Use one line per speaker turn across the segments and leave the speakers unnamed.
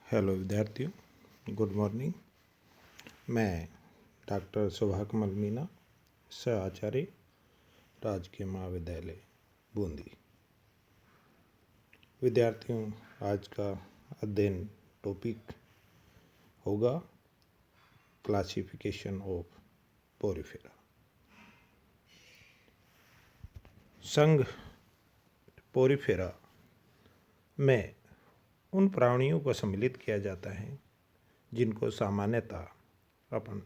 Hello विद्यार्थियों, good morning. मैं doctor सुभाकमल Meena, सह आचार्य, राजकीय महाविद्यालय बूंदी। विद्यार्थियों, आज का अध्ययन टॉपिक होगा क्लासिफिकेशन ऑफ पोरिफेरा। संघ पोरिफेरा में उन प्राणियों को सम्मिलित किया जाता है जिनको सामान्यतः अपन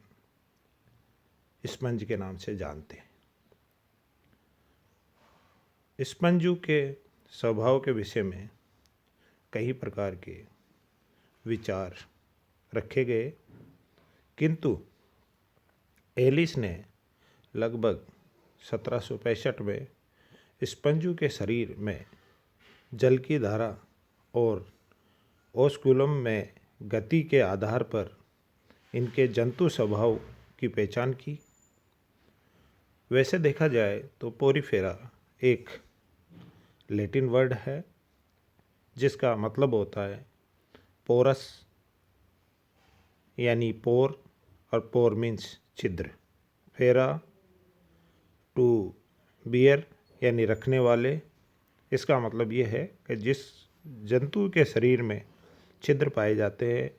स्पंज के नाम से जानते हैं। स्पंजों के स्वभाव के विषय में कई प्रकार के विचार रखे गए, किंतु एलिस ने लगभग 1765 में स्पंजों के शरीर में जल की धारा और ओस्कुलम में गति के आधार पर इनके जंतु स्वभाव की पहचान की। वैसे देखा जाए तो पोरिफेरा एक लैटिन वर्ड है जिसका मतलब होता है पोरस, यानी पोर, और पोर मीन्स छिद्र। फेरा टू बियर यानी रखने वाले। इसका मतलब ये है कि जिस जंतु के शरीर में छिद्र पाए जाते हैं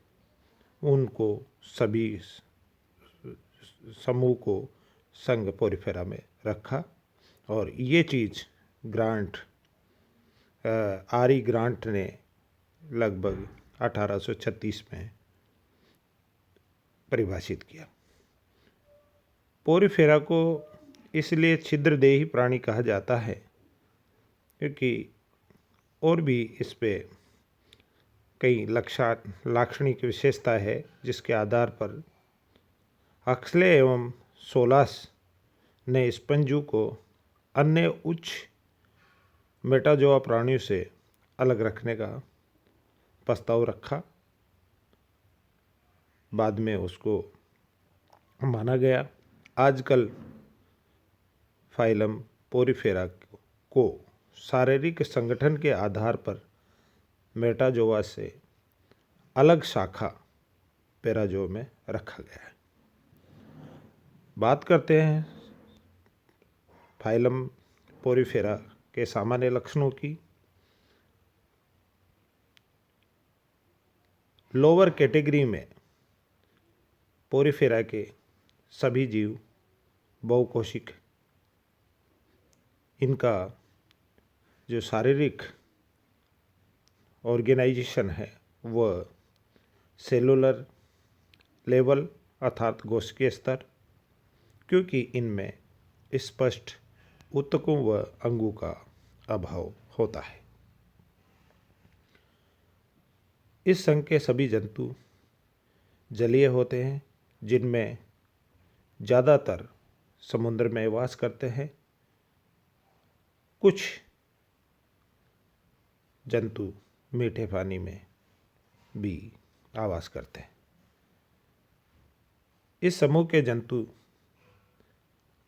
उनको सभी समूह को संघ पोरिफेरा में रखा। और ये चीज़ आरी ग्रांट ने लगभग 1836 में परिभाषित किया। पोरिफेरा को इसलिए छिद्रदेही प्राणी कहा जाता है क्योंकि और भी इस पे कई लाक्षणिक विशेषता है जिसके आधार पर हक्सले एवं सोलास ने स्पंजों को अन्य उच्च मेटाजोआ प्राणियों से अलग रखने का प्रस्ताव रखा। बाद में उसको माना गया। आजकल फाइलम पोरिफेरा को शारीरिक संगठन के आधार पर मेटाजोआ से अलग शाखा पैराजो में रखा गया है। बात करते हैं फाइलम पोरिफेरा के सामान्य लक्षणों की। लोअर कैटेगरी में पोरिफेरा के सभी जीव बहुकोशिक। इनका जो शारीरिक ऑर्गेनाइजेशन है वह सेलुलर लेवल अर्थात कोशिकीय स्तर, क्योंकि इनमें स्पष्ट ऊतकों व अंगों का अभाव होता है। इस संघ के सभी जंतु जलीय होते हैं, जिनमें ज़्यादातर समुद्र में वास करते हैं। कुछ जंतु मीठे पानी में भी आवास करते हैं। इस समूह के जंतु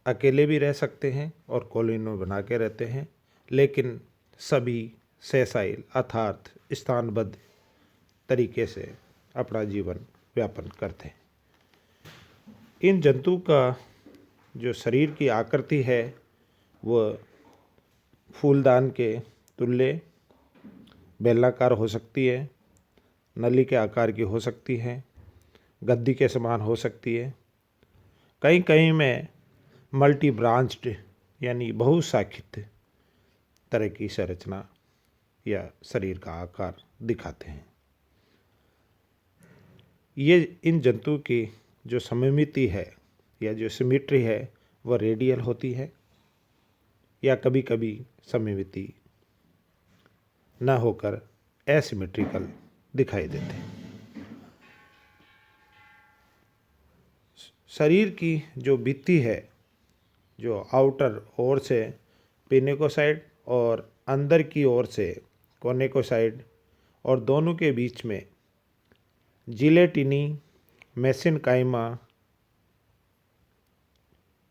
अकेले भी रह सकते हैं और कॉलोनी बना के रहते हैं, लेकिन सभी सेसाइल अर्थात स्थानबद्ध तरीके से अपना जीवन व्यापन करते हैं। इन जंतु का जो शरीर की आकृति है वह फूलदान के तुल्य बेलनाकार हो सकती है, नली के आकार की हो सकती है, गद्दी के समान हो सकती है। कहीं कहीं में मल्टी ब्रांच्ड यानी बहुशाखित तरह की संरचना या शरीर का आकार दिखाते हैं। ये इन जंतु की जो सममिति है या जो सिमेट्री है वह रेडियल होती है या कभी कभी सममिति न होकर एसिमेट्रिकल दिखाई देते हैं। शरीर की जो भित्ति है, जो आउटर ओर से पिनेकोसाइड और अंदर की ओर से कोनेकोसाइड और दोनों के बीच में जिलेटिनी मेसेनकाइमा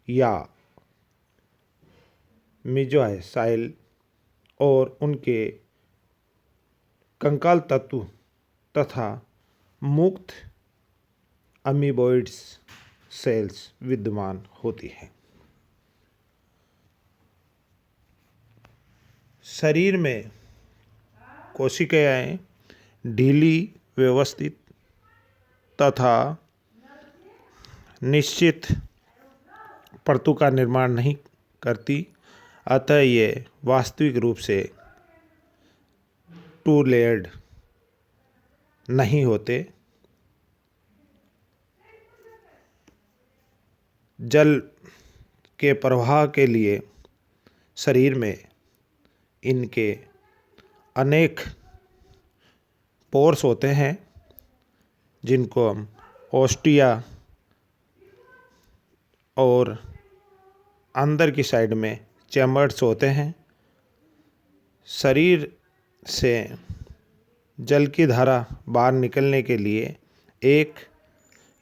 या मिजोसाइल और उनके कंकाल तत्व तथा मुक्त अमीबॉइड्स सेल्स विद्यमान होती है। शरीर में कोशिकाएं ढीली, व्यवस्थित तथा निश्चित परतों का निर्माण नहीं करती, अतः ये वास्तविक रूप से टू लेयर्ड नहीं होते। जल के प्रवाह के लिए शरीर में इनके अनेक पोर्स होते हैं, जिनको हम ओस्टिया और अंदर की साइड में चैम्बर्स होते हैं। शरीर से जल की धारा बाहर निकलने के लिए एक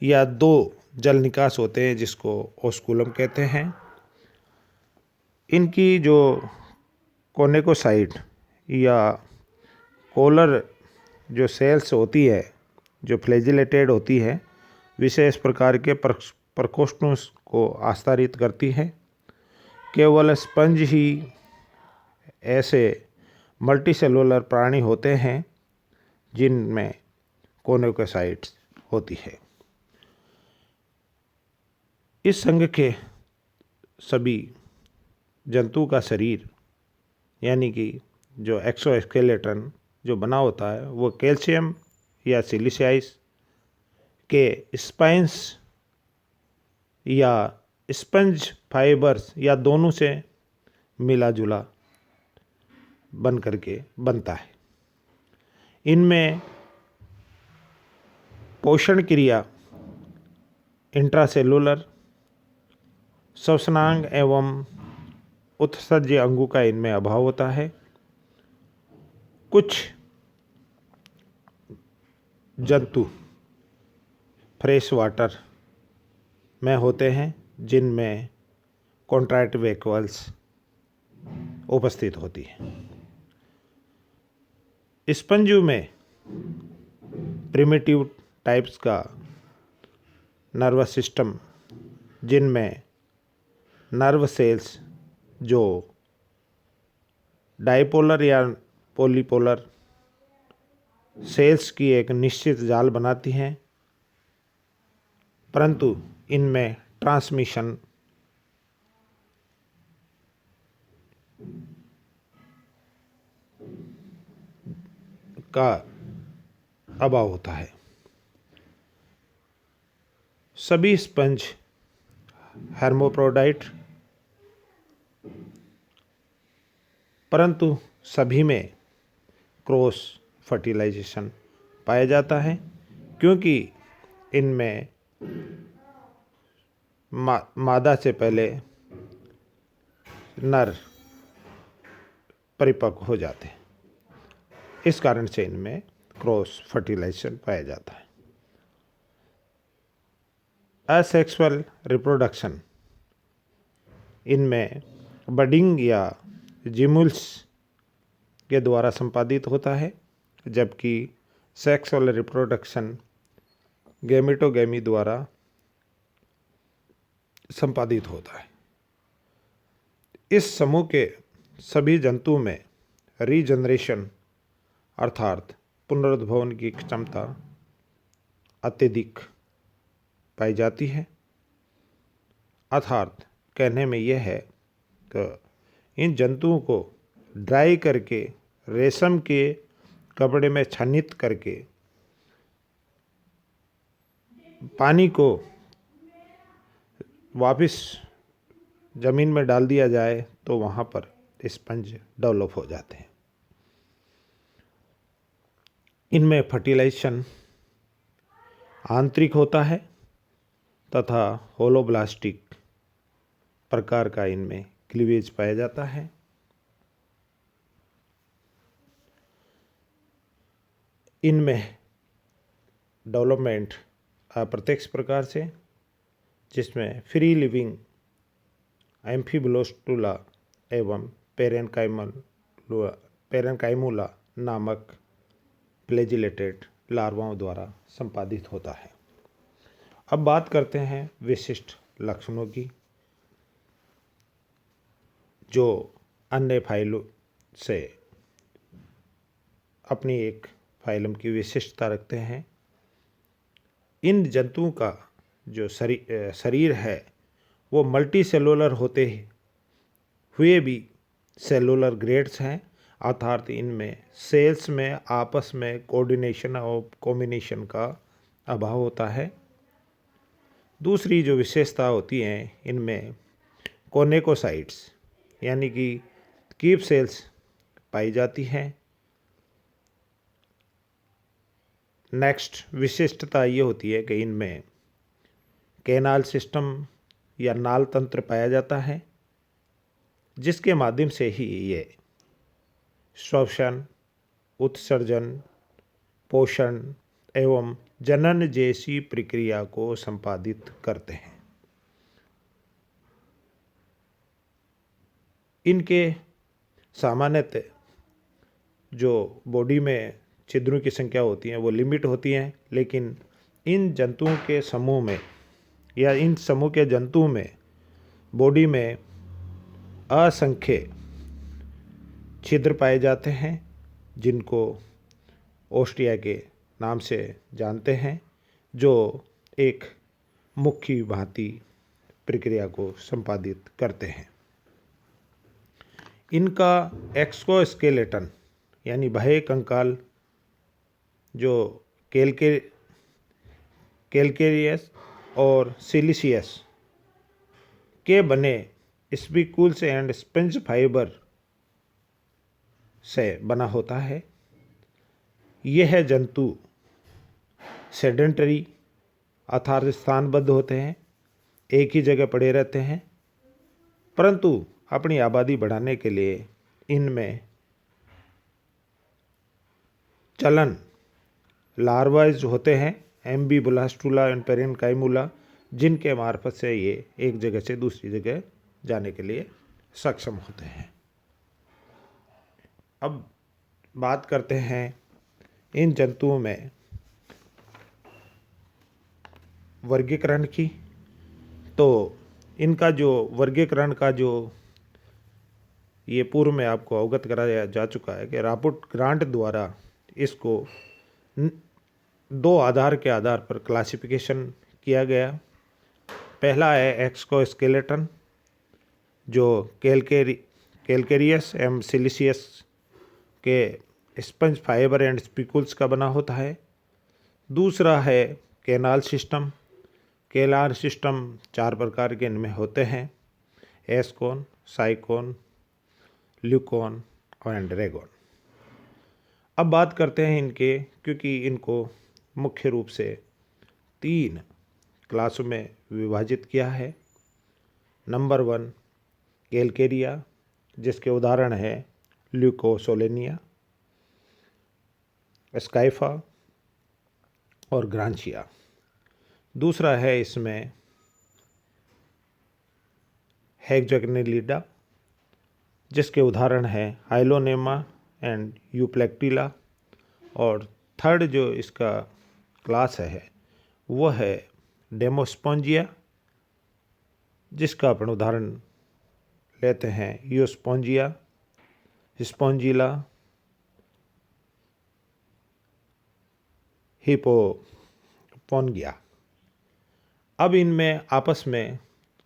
या दो जल निकास होते हैं, जिसको ओस्कुलम कहते हैं। इनकी जो कोनेकोसाइड या कोलर जो सेल्स होती है, जो फ्लैजिलेटेड होती है, विशेष प्रकार के प्रकोष्ठों को आस्तारित करती है। केवल स्पंज ही ऐसे मल्टीसेलुलर प्राणी होते हैं जिनमें कोनेकोसाइट्स होती है। इस संघ के सभी जंतु का शरीर यानी कि जो एक्सोस्केलेटन जो बना होता है, वो कैल्शियम या सिलिशियाइस के स्पाइंस या स्पंज फाइबर्स या दोनों से मिला जुला बन करके बनता है। इनमें पोषण क्रिया, इंट्रासेलुलर, श्वसनांग एवं उत्सर्ज्य अंगों का इनमें अभाव होता है। कुछ जंतु फ्रेश वाटर में होते हैं, जिनमें कॉन्ट्रैक्ट वेक्यूल्स उपस्थित होती है। स्पंजों में प्रिमिटिव टाइप्स का नर्वस सिस्टम, जिनमें नर्व सेल्स जो डाइपोलर या पॉलीपोलर सेल्स की एक निश्चित जाल बनाती हैं, परंतु इनमें ट्रांसमिशन का अभाव होता है। सभी स्पंज हेर्मोफ्रोडाइट, परंतु सभी में क्रॉस फर्टिलाइजेशन पाया जाता है, क्योंकि इनमें मादा से पहले नर परिपक्व हो जाते हैं। इस कारण से इनमें क्रॉस फर्टिलाइजेशन पाया जाता है। असेक्सुअल रिप्रोडक्शन इनमें बडिंग या जिमुल्स के द्वारा संपादित होता है, जबकि सेक्सुअल रिप्रोडक्शन गैमेटोगैमी द्वारा संपादित होता है। इस समूह के सभी जंतुओं में रीजनरेशन अर्थात पुनरुद्भवन की क्षमता अत्यधिक पाई जाती है। अर्थात कहने में यह है कि इन जंतुओं को ड्राई करके रेशम के कपड़े में छानित करके पानी को वापस ज़मीन में डाल दिया जाए तो वहाँ पर स्पंज डेवलप हो जाते हैं। इनमें फर्टिलाइजेशन आंतरिक होता है तथा होलोब्लास्टिक प्रकार का इनमें क्लीवेज पाया जाता है। इनमें डेवलपमेंट अप्रत्यक्ष प्रकार से, जिसमें फ्री लिविंग एम्फीब्लोस्टुला एवं पेरेनकाइमुला नामक फ्लैजिलेटेड लार्वाओं द्वारा संपादित होता है। अब बात करते हैं विशिष्ट लक्षणों की, जो अन्य फाइलों से अपनी एक फाइलम की विशिष्टता रखते हैं। इन जंतुओं का जो शरीर है वो मल्टी सेलुलर होते हुए भी सेलुलर ग्रेड्स हैं, अर्थात इनमें सेल्स में आपस में कोऑर्डिनेशन और कॉम्बिनेशन का अभाव होता है। दूसरी जो विशेषता होती हैं, इनमें कोनेकोसाइट्स यानी कि कीप सेल्स पाई जाती हैं। नेक्स्ट विशिष्टता ये होती है कि इनमें कैनाल सिस्टम या नाल तंत्र पाया जाता है, जिसके माध्यम से ही ये श्वसन, उत्सर्जन, पोषण एवं जनन जैसी प्रक्रिया को संपादित करते हैं। इनके सामान्यतः जो बॉडी में छिद्रों की संख्या होती है वो लिमिट होती हैं, लेकिन इन जंतुओं के समूह में या इन समूह के जंतुओं में बॉडी में असंख्य छिद्र पाए जाते हैं, जिनको ओस्टिया के नाम से जानते हैं, जो एक मुख्य भांति प्रक्रिया को संपादित करते हैं। इनका एक्सोस्केलेटन यानी बाह्य कंकाल जो कैलकेरियस और सिलिशियस के बने स्पिक्यूल्स एंड स्पंज फाइबर से बना होता है। यह जंतु सेडेंटरी अर्थात स्थानबद्ध होते हैं, एक ही जगह पड़े रहते हैं, परंतु अपनी आबादी बढ़ाने के लिए इनमें चलन लार्वाइज होते हैं, एम्बी बुलास्टुला एंड पेरेनकाइमुला, जिनके मार्फत से ये एक जगह से दूसरी जगह जाने के लिए सक्षम होते हैं। अब बात करते हैं इन जंतुओं में वर्गीकरण की। तो इनका जो वर्गीकरण का जो ये पूर्व में आपको अवगत कराया जा चुका है कि रॉबर्ट ग्रांट द्वारा इसको दो आधार के आधार पर क्लासिफिकेशन किया गया। पहला है एक्सोस्केलेटन, जो कैलकेरियस एवं सिलिशियस के स्पंज फाइबर एंड स्पिकुल्स का बना होता है। दूसरा है कैनाल सिस्टम। कैनाल सिस्टम 4 प्रकार के इनमें होते हैं: एस्कोन, साइकोन, ल्यूकोन और रेगोन। अब बात करते हैं इनके, क्योंकि इनको मुख्य रूप से 3 क्लासों में विभाजित किया है। नंबर 1 कैलकेरिया, जिसके उदाहरण है ल्यूकोसोलेनिया, स्काइफा और ग्रांशिया। दूसरा है इसमें हेक्सोगेनिलिडा, जिसके उदाहरण है हाइलोनेमा एंड यूप्लेक्टिला। और थर्ड जो इसका क्लास है वो है डेमोस्पोंजिया, जिसका अपन उदाहरण लेते हैं यूस्पोंजिया, स्पोंजिला, हिपोपोन्गिया। अब इनमें आपस में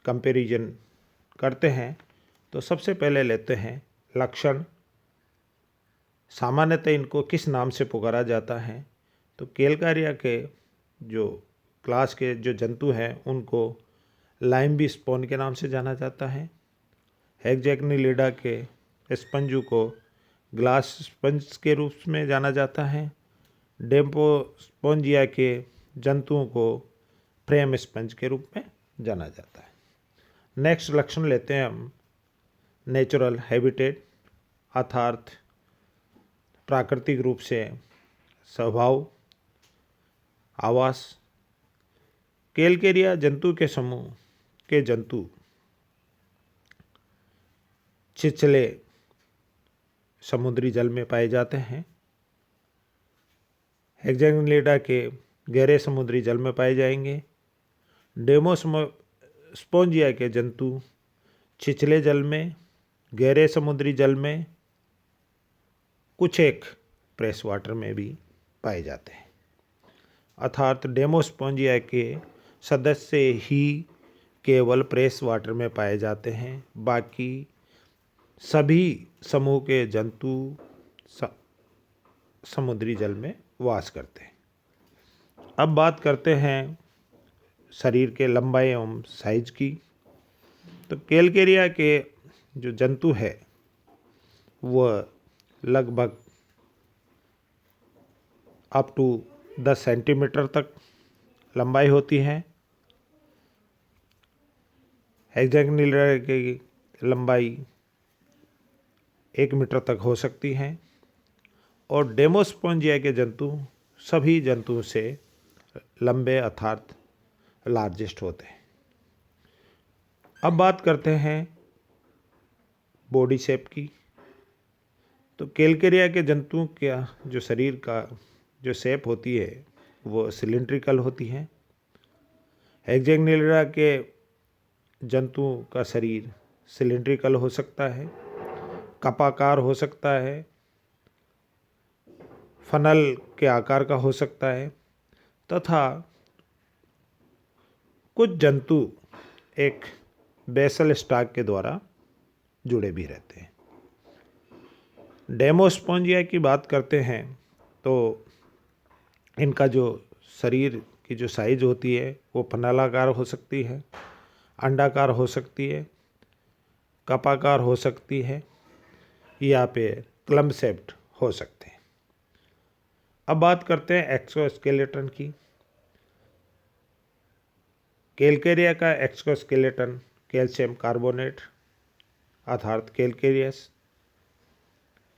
कंपैरिजन करते हैं। तो सबसे पहले लेते हैं लक्षण। सामान्यतः इनको किस नाम से पुकारा जाता है? तो कैलकेरिया के जो क्लास के जो जंतु हैं उनको लाइम्बी स्पोन के नाम से जाना जाता है। हेक्सोगेनिलिडा के स्पंजू को ग्लास स्पंज के रूप में जाना जाता है। डेमोस्पोंजिया के जंतुओं को फ्रेम स्पंज के रूप में जाना जाता है। नेक्स्ट लक्षण लेते हैं हम नेचुरल हैबिटेट, अर्थात प्राकृतिक रूप से स्वभाव, आवास। कैलकेरिया जंतु के समूह के जंतु छिछले समुद्री जल में पाए जाते हैं। हेक्सैगोनिलिडा के गहरे समुद्री जल में पाए जाएंगे। डेमोस्पोंजिया के जंतु छिछले जल में, गहरे समुद्री जल में, कुछ एक फ्रेश वाटर में भी पाए जाते हैं। अर्थात डेमोस्पोंजिया के सदस्य ही केवल फ्रेश वाटर में पाए जाते हैं, बाकी सभी समूह के जंतु समुद्री जल में वास करते हैं। अब बात करते हैं शरीर के लंबाई एवं साइज की। तो कैलकेरिया के जो जंतु है वह लगभग अप टू 10 सेंटीमीटर तक लंबाई होती है। हेक्सैगोनिलिडा की लंबाई 1 मीटर तक हो सकती है और डेमोस्पोंजिया के जंतु सभी जंतुओं से लंबे अर्थात लार्जेस्ट होते हैं। अब बात करते हैं बॉडी शेप की। तो कैलकेरिया के जंतुओं का जो शरीर का जो शेप होती है वो सिलिंड्रिकल होती है। हेक्सैगोनिलिडा के जंतुओं का शरीर सिलिंड्रिकल हो सकता है, कपाकार हो सकता है, फनल के आकार का हो सकता है तथा कुछ जंतु एक बेसल स्टॉक के द्वारा जुड़े भी रहते हैं। डेमोस्पोंजिया की बात करते हैं तो इनका जो शरीर की जो साइज होती है वो फनलाकार हो सकती है, अंडाकार हो सकती है, कपाकार हो सकती है या फिर क्लम शेप्ड हो सकते हैं। अब बात करते हैं एक्सोस्केलेटन की। कैलकेरिया का एक्सोस्केलेटन कैल्शियम कार्बोनेट अर्थात कैलकेरियस,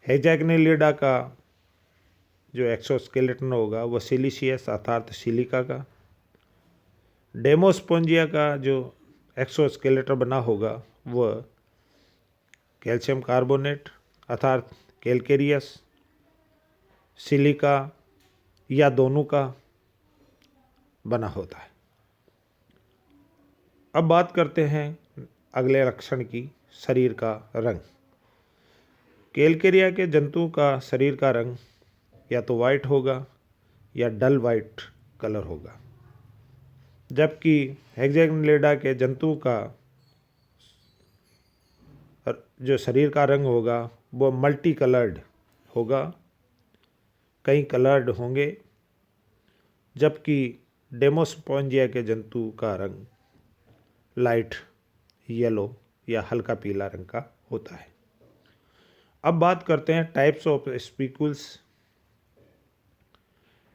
हेक्सैगोनिलिडा का जो एक्सोस्केलेटन होगा वह सिलिशियस अर्थात सिलिका का, डेमोस्पोंजिया का जो एक्सोस्केलेटन बना होगा वह कैल्शियम कार्बोनेट अर्थात कैलकेरियस, सिलिका या दोनों का बना होता है। अब बात करते हैं अगले लक्षण की, शरीर का रंग। कैलकेरिया के जंतुओं का शरीर का रंग या तो वाइट होगा या डल वाइट कलर होगा, जबकि हेक्सैगोनिलिडा के जंतुओं का जो शरीर का रंग होगा वो मल्टी कलर्ड होगा, कई कलर्ड होंगे, जबकि डेमोस्पोंजिया के जंतु का रंग लाइट येलो या हल्का पीला रंग का होता है। अब बात करते हैं टाइप्स ऑफ स्पीकुल्स।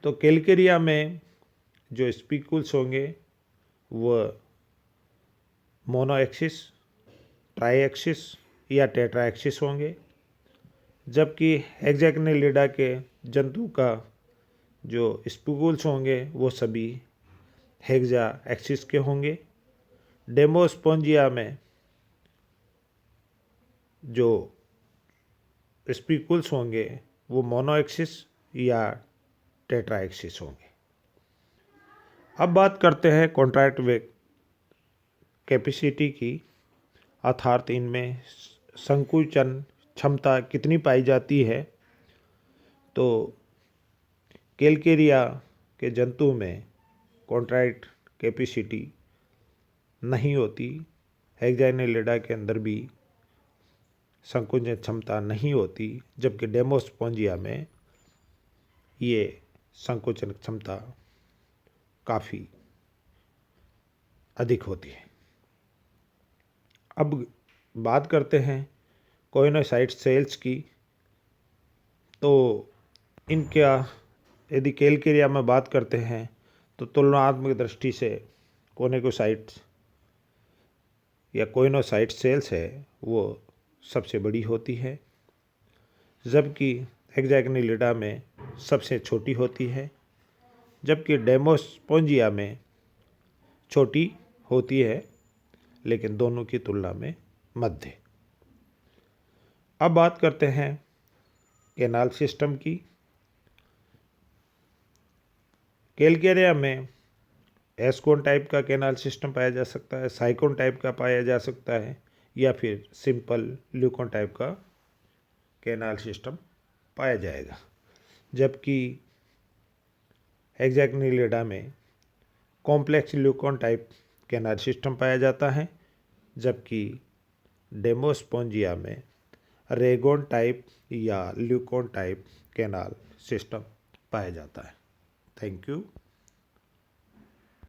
तो कैलकेरिया में जो स्पीकुल्स होंगे वह मोनो एक्सिस, ट्राई एक्सिस या टेट्रा एक्सिस होंगे, जबकि हेक्सैगोनिलिडा के जंतु का जो स्पीकुल्स होंगे वो सभी हेक्सा एक्सिस के होंगे। डेमोस्पोंजिया में जो स्पीकुल्स होंगे वो मोनो एक्सिस या टेट्रा एक्सिस होंगे। अब बात करते हैं कॉन्ट्रैक्ट कैपेसिटी की, अर्थात इनमें संकुचन क्षमता कितनी पाई जाती है। तो कैलकेरिया के जंतु में कॉन्ट्रैक्ट कैपेसिटी नहीं होती, हेक्सैगोनिलिडा के अंदर भी संकुचन क्षमता नहीं होती, जबकि डेमोस्पोंजिया में ये संकुचन क्षमता काफ़ी अधिक होती है। अब बात करते हैं कोइनोसाइट सेल्स की। तो इनका यदि कैलकेरिया में बात करते हैं तो तुलनात्मक दृष्टि से कोनिकोसाइट्स या कोइनोसाइट सेल्स है वो सबसे बड़ी होती है, जबकि हेक्सैगोनिलिडा में सबसे छोटी होती है, जबकि डेमोस्पोंजिया में छोटी होती है लेकिन दोनों की तुलना में मध्य। अब बात करते हैं कैनाल सिस्टम की। कैलकेरिया में एस्कोन टाइप का कैनाल सिस्टम पाया जा सकता है, साइकोन टाइप का पाया जा सकता है, या फिर सिंपल ल्यूकोन टाइप का कैनाल सिस्टम पाया जाएगा। जबकि हेक्साग्निलिडा में कॉम्प्लेक्स ल्यूकोन टाइप कैनाल सिस्टम पाया जाता है, जबकि डेमोस्पोंजिया में रेगोन टाइप या ल्यूकोन टाइप कैनाल सिस्टम पाया जाता है। Thank you.